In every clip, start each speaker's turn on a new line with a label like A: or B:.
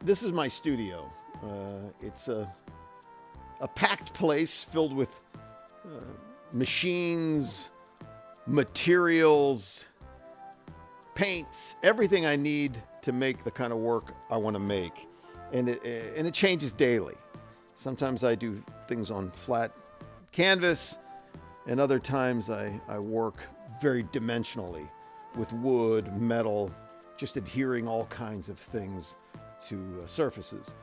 A: This is my studio. It's a packed place filled with machines, materials, paints, everything I need to make the kind of work I want to make. And it changes daily. Sometimes I do things on flat canvas, and other times I work very dimensionally with wood, metal, just adhering all kinds of things to surfaces.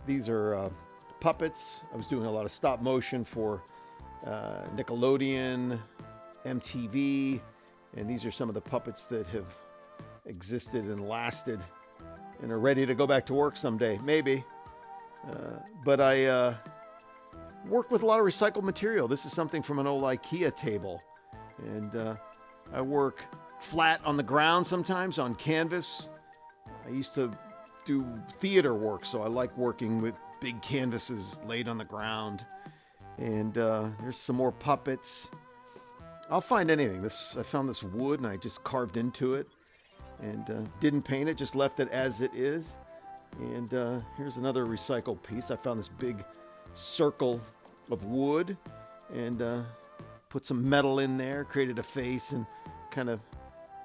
A: These are puppets. I was doing a lot of stop motion for Nickelodeon, MTV, and these are some of the puppets that have existed and lasted and are ready to go back to work someday, maybe. But I work with a lot of recycled material. This is something from an old IKEA table. And I work flat on the ground sometimes on canvas. I used to do theater work, so I like working with big canvases laid on the ground. And there's some more puppets. I'll find anything. I found this wood and I just carved into it and didn't paint it, just left it as it is. And here's another recycled piece. I found this big circle of wood and put some metal in there, created a face, and kind of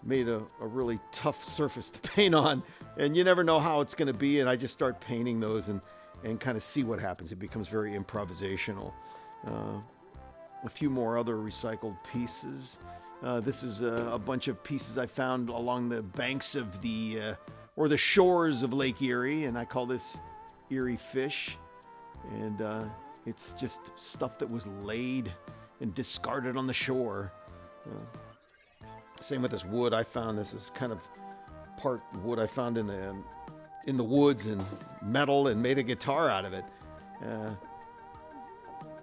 A: made a really tough surface to paint on. And you never know how it's going to be, and I just start painting those and kind of see what happens. It becomes very improvisational. A few more other recycled pieces. This is a bunch of pieces I found along the banks of the shores of Lake Erie, and I call this Erie Fish. And it's just stuff that was laid and discarded on the shore. Same with this wood I found. This is kind of part wood I found in the woods and metal, and made a guitar out of it.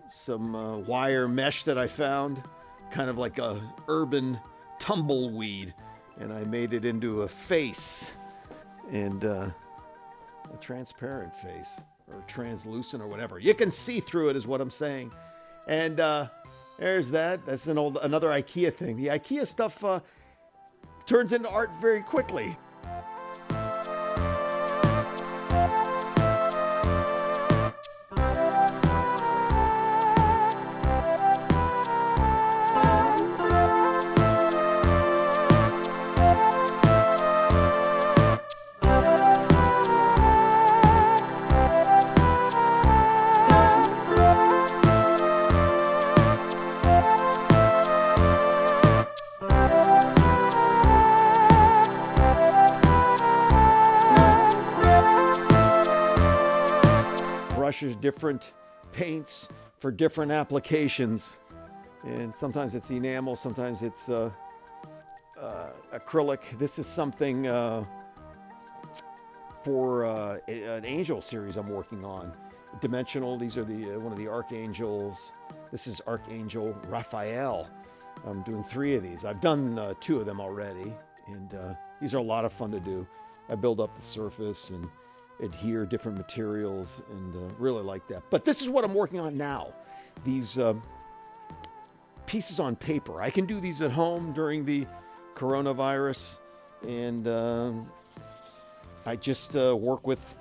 A: Some wire mesh that I found, kind of like a urban tumbleweed, and I made it into a face, and a transparent face, or translucent, or whatever. You can see through it, is what I'm saying. And there's that. That's another IKEA thing. The IKEA stuff turns into art very quickly. Brushes, different paints for different applications, and sometimes it's enamel, sometimes it's acrylic. This is something for an angel series I'm working on. Dimensional. These are one of the archangels. This is Archangel Raphael. I'm doing 3 of these. I've done 2 of them already, and these are a lot of fun to do. I build up the surface and adhere different materials, and really like that. But this is what I'm working on now. These pieces on paper. I can do these at home during the coronavirus, and I just work with,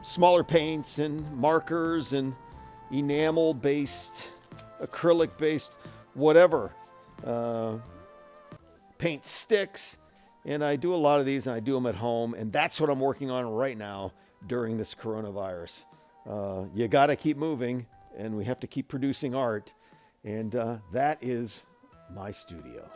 A: smaller paints and markers and enamel-based, acrylic-based, whatever. Paint sticks. And I do a lot of these, and I do them at home. And that's what I'm working on right now during this coronavirus. You got to keep moving, and we have to keep producing art. And that is my studio.